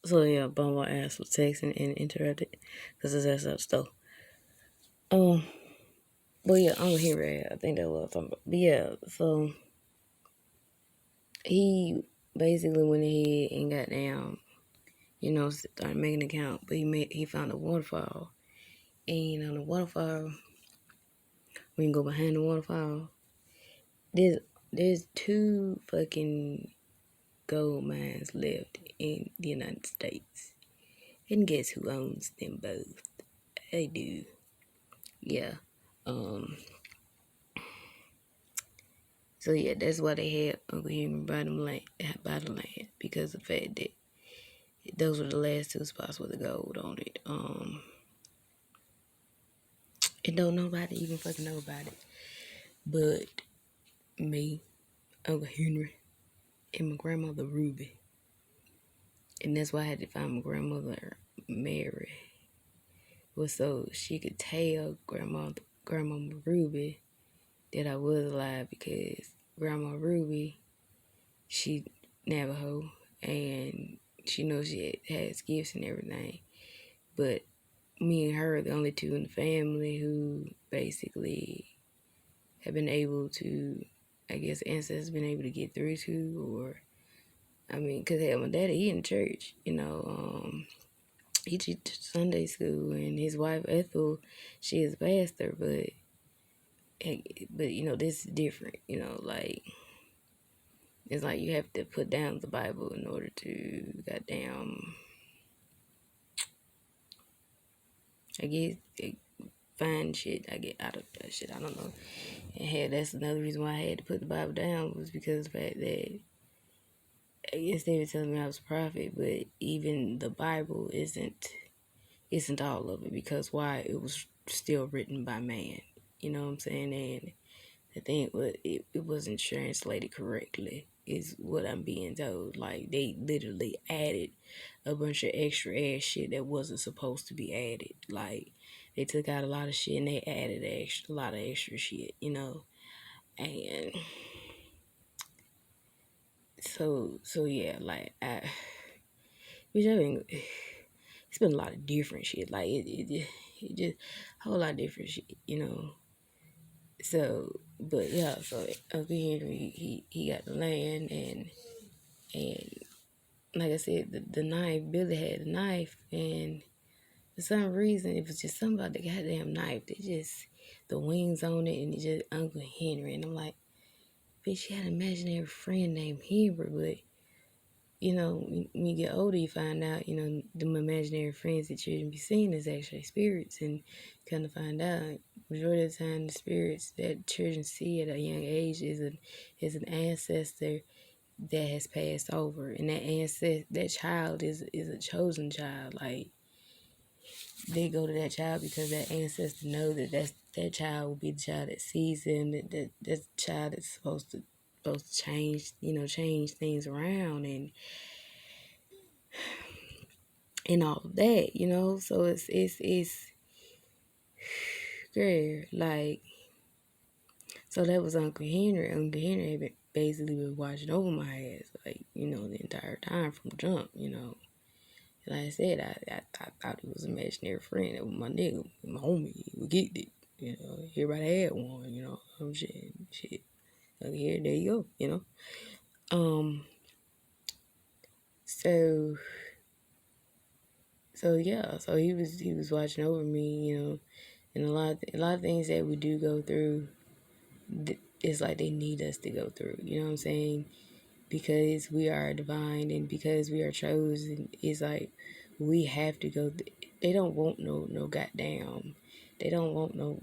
So yeah, bum my ass was texting and interrupted because his ass up stove. But yeah, I'm here. I think that was something. But yeah, so he basically went ahead and got down, started making an account. But he found a waterfall, and on the waterfall, when you go behind the waterfall, there's two fucking gold mines left in the United States. And guess who owns them both? I do. Yeah. Um. So yeah, that's why they had Uncle Henry buy the land, because of the fact that those were the last two spots with the gold on it. And don't nobody even fucking know about it, but me, Uncle Henry, and my grandmother Ruby. And that's why I had to find my grandmother Mary, was so she could tell Grandma Ruby that I was alive, because Grandma Ruby, she Navajo, and she knows she has gifts and everything. But me and her are the only two in the family who basically have been able to, I guess, ancestors been able to get through to, or, I mean, because hell, my daddy, he in church, he teaches Sunday school, and his wife, Ethel, she is a pastor, but this is different, like, it's like you have to put down the Bible in order to, goddamn, I guess, find shit. I get out of that shit. I don't know. And that's another reason why I had to put the Bible down, was because of the fact that, I guess they were telling me I was a prophet, but even the Bible isn't all of it, because why, it was still written by man. You know what I'm saying? And the thing was, it wasn't translated correctly, is what I'm being told. Like, they literally added a bunch of extra ass shit that wasn't supposed to be added. Like, they took out a lot of shit and they added a lot of extra shit, and so yeah, like, which I mean, it's been a lot of different shit. Like, it just a whole lot of different shit. So, but yeah, so Uncle Henry, he got the land, and like I said, the knife, Billy had the knife, and for some reason, it was just something about the goddamn knife. They just, the wings on it, and it just Uncle Henry. And I'm like, bitch, she had an imaginary friend named Henry, but, when you get older, you find out, them imaginary friends that you be seeing is actually spirits, and kind of find out, majority of the time, the spirits that children see at a young age is an ancestor that has passed over, and that child is a chosen child. Like, they go to that child because that ancestor know that child will be the child that sees them, that child that's supposed to change, change things around, and all of that, so it's girl, like, so that was Uncle Henry. Uncle Henry had basically been watching over my ass, like, the entire time from jump. Like I said, I thought he was an imaginary friend. That was my nigga, my homie. We get it. Everybody had one, shit. Okay, there you go, So, yeah, so he was watching over me, and a lot of things that we do go through, it's like they need us to go through. You know what I'm saying? Because we are divine and because we are chosen, it's like we have to go. They don't want no goddamn. They don't want no.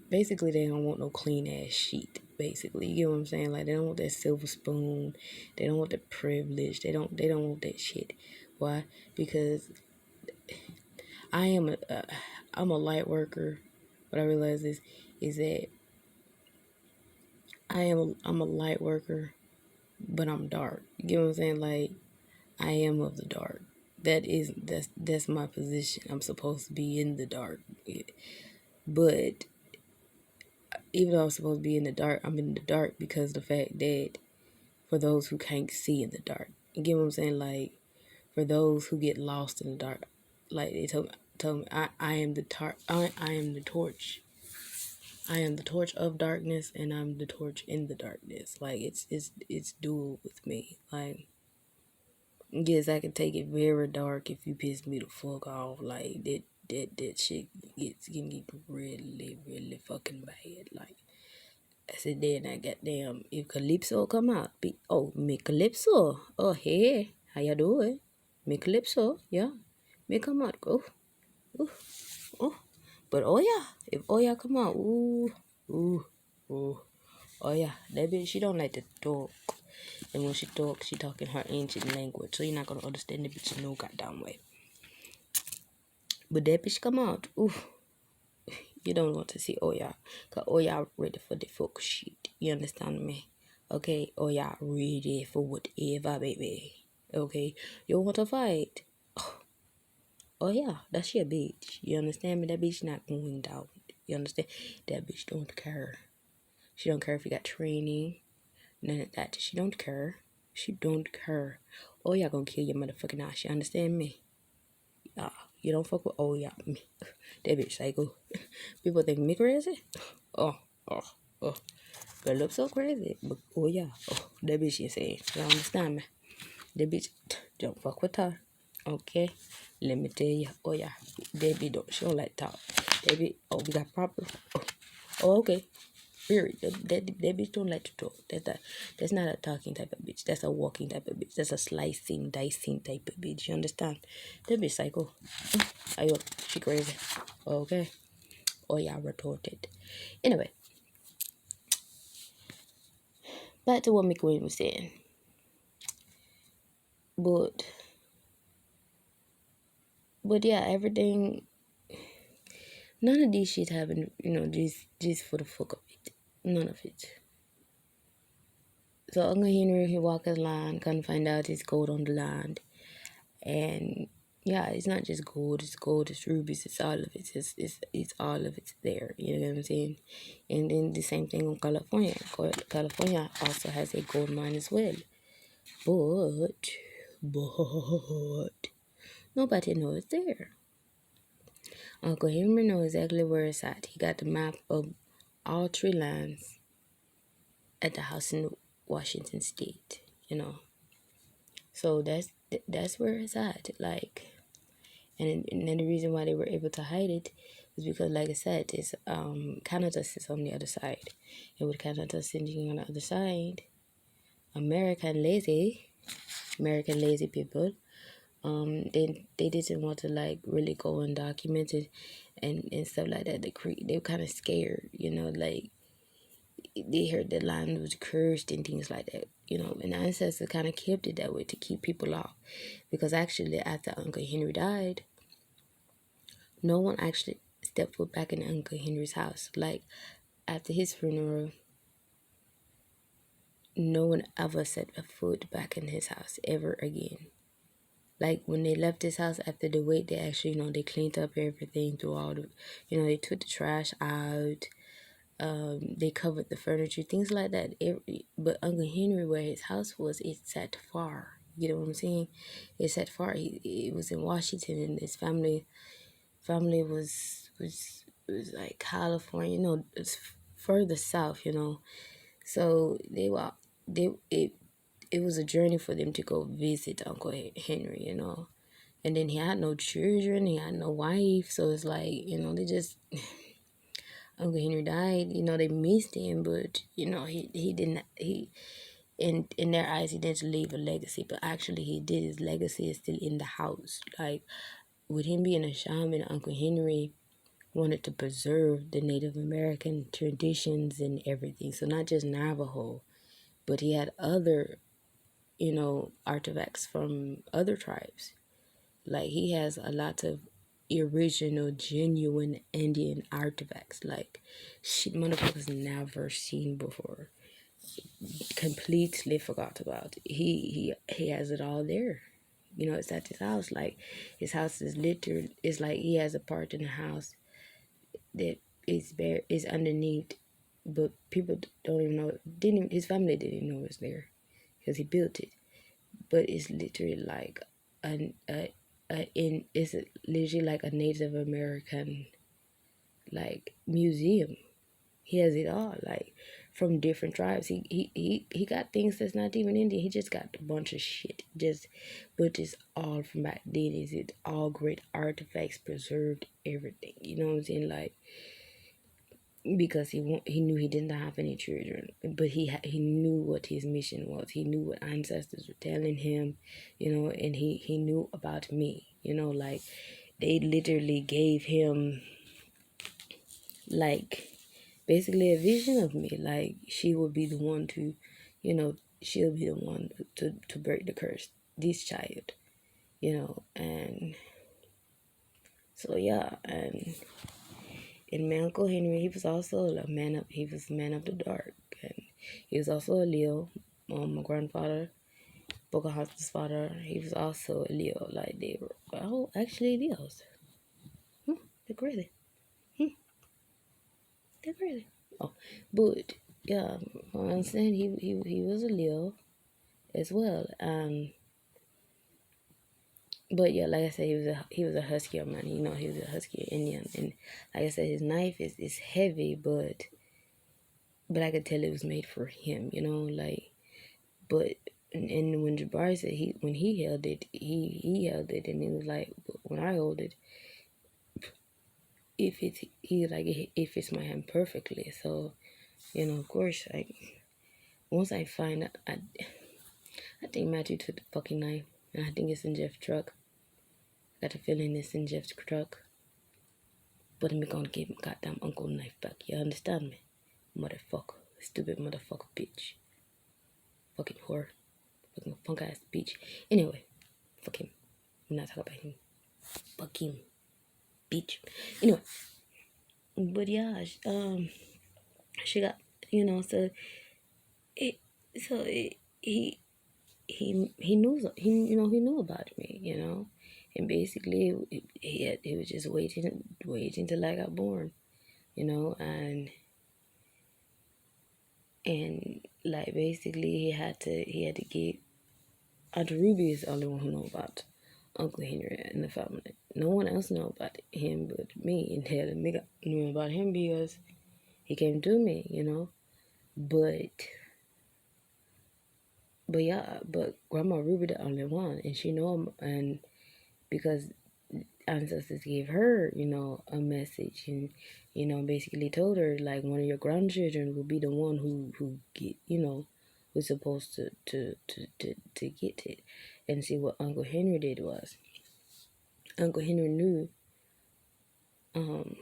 Basically, they don't want no clean ass sheet. Basically, you get what I'm saying? Like, they don't want that silver spoon. They don't want the privilege. They don't want that shit. Why? Because I'm a light worker. What I realize is that I'm a light worker, but I'm dark. You get what I'm saying? Like, I am of the dark. That's my position. I'm supposed to be in the dark. But even though I'm supposed to be in the dark, I'm in the dark because of the fact that, for those who can't see in the dark. You get what I'm saying? Like, For those who get lost in the dark, like they told me, I am I am the torch. I am the torch of darkness, and I'm the torch in the darkness. Like it's dual with me. Like yes, I can take it very dark if you piss me the fuck off. Like that shit can get really really fucking bad. Like I said, then I goddamn if Calypso come out, me Calypso. Oh hey, how you doing? Me Calypso, yeah, me come out. Go, oh, oh. But oh yeah, if oh yeah come out, ooh, ooh. Oh yeah, that bitch, she don't like to talk. And when she talks, she talking her ancient language. So you're not gonna understand the bitch in no goddamn way. But that bitch come out, ooh, you don't want to see Oya. Cause Oya ready for the fuck shit. You understand me? Okay, Oya ready for whatever, baby. Okay, you want to fight? Oh yeah, that's your bitch. You understand me? That bitch not going down. You understand? That bitch don't care. She don't care if you got training. None of that. She don't care. She don't care. Oh yeah, gonna kill your motherfucking ass. You understand me? You don't fuck with oh yeah me. That bitch psycho. People think me crazy. Oh, oh, oh. But look so crazy. But oh yeah. Oh, that bitch insane. You understand me? That bitch don't fuck with her. Okay? Let me tell you. Oh yeah. That bitch don't she don't like talk. That bitch we got problem. Oh okay. Period. That bitch don't like to talk. That's not a talking type of bitch. That's a walking type of bitch. That's a slicing, dicing type of bitch. You understand? That bitch psycho. Ayo, she crazy. Okay. Oh yeah, retorted. Anyway, back to what McQueen was saying. But yeah, everything. None of these shit happen. Just for the fuck of it. None of it. So Uncle Henry, he walked his land, couldn't find out his gold on the land. And yeah, it's not just gold, it's rubies, it's all of it. It's all of it's there. You know what I'm saying? And then the same thing on California. California also has a gold mine as well. But nobody knows there. Uncle Henry knows exactly where it's at. He got the map of all three lands at the house in Washington State. So that's where it's at. Like, and then the reason why they were able to hide it is because, like I said, it's Canada sits on the other side, and with Canada sitting on the other side, American lazy people, they didn't want to like really go and document it and stuff like that. They were kind of scared, like they heard the land was cursed and things like that, and the ancestors kind of kept it that way to keep people off, because actually after Uncle Henry died, no one actually stepped foot back in Uncle Henry's house. Like after his funeral, no one ever set a foot back in his house ever again. Like when they left his house after the wake, they actually, they cleaned up everything through all the, they took the trash out. They covered the furniture, things like that. But Uncle Henry, where his house was, it sat far. You know what I'm saying? It sat far. It was in Washington, and his family was like California. It's further south. So it was a journey for them to go visit Uncle Henry. And then he had no children, he had no wife, so it's like they just. Uncle Henry died, they missed him, but he didn't in their eyes he didn't leave a legacy, but actually he did. His legacy is still in the house. Like with him being a shaman, Uncle Henry wanted to preserve the Native American traditions and everything. So not just Navajo, but he had other, artifacts from other tribes. Like he has a lot of original, genuine Indian artifacts. Like shit motherfuckers never seen before. Completely forgot about. He has it all there. It's at his house. Like his house is literally, it's like he has a part in the house that is underneath, but people don't even know. His family didn't know it was there because he built it. But it's literally like in it's literally like a Native American like museum. He has it all, like from different tribes. He got things that's not even Indian. He just got a bunch of shit. Just, but it's all from back then. Is it all great artifacts, preserved everything? You know what I'm saying? Like because he knew he didn't have any children, but he knew what his mission was. He knew what ancestors were telling him, and he knew about me. Like they literally gave him like basically a vision of me. Like she will be the one to, she'll be the one to break the curse. This child, and so yeah, and my uncle Henry, he was also a man of the dark, and he was also a Leo. My grandfather, Pocahontas' father, he was also a Leo. Like they were, actually Leos. They're crazy. They're crazy. Oh, but yeah, I understand he was a Leo as well. But yeah, like I said, he was a Husky man. He was a Husky Indian, and like I said, his knife is heavy, but I could tell it was made for him. Like, but and when Jabari said when he held it, he held it, and it was like when I hold it, if it's he like if it's my hand perfectly. So of course, once I find out, I think Matthew took the fucking knife, and I think it's in Jeff's truck. Got a feeling it's in Jeff's truck. But I'm gonna give him goddamn uncle knife back. You understand me? Motherfucker. Stupid motherfucker bitch. Fucking whore. Fucking punk ass bitch. Anyway, fuck him. I'm not talking about him. Fuck him. Bitch. Anyway. But yeah, she got, so it, he he knew about me, and basically he was just waiting till I got born, and like basically he had to give Aunt Ruby is the only one who know about Uncle Henry in the family. No one else know about him but me, and hell, nigga knew about him because he came to me, but yeah, but Grandma Ruby the only one, and she know him, and because ancestors gave her, a message, and basically told her like one of your grandchildren will be the one who get, was supposed to get it. And see what Uncle Henry did was Uncle Henry um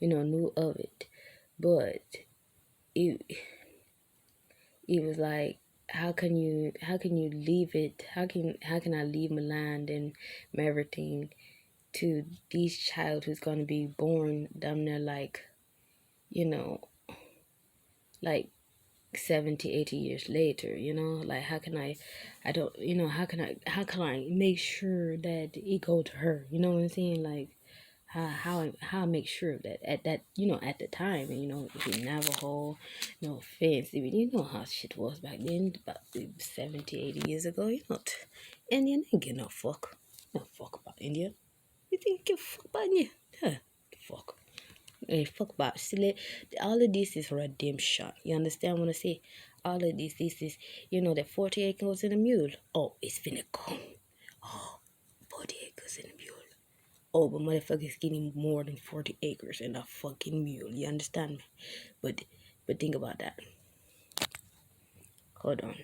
knew of it, but it it was like how can you leave it, how can I leave my land and my everything to this child who's gonna be born down there like, you know, like 70, 80 years later, like I don't, how can I make sure that it go to her, you know what I'm saying? Like how I make sure of that at that, at the time, and in Navajo, no offense, you know how shit was back then, about 70, 80 years ago, Indian didn't get no fuck. No fuck about India. You think you give a fuck about India? Huh, fuck. Hey, fuck about silly. All of this is redemption. You understand what I say? All of this is, that 40 acres and a mule. Oh, it's finna come. Oh, 40 acres and a mule. Oh, but motherfuckers getting more than 40 acres and a fucking mule. You understand me? But think about that. Hold on.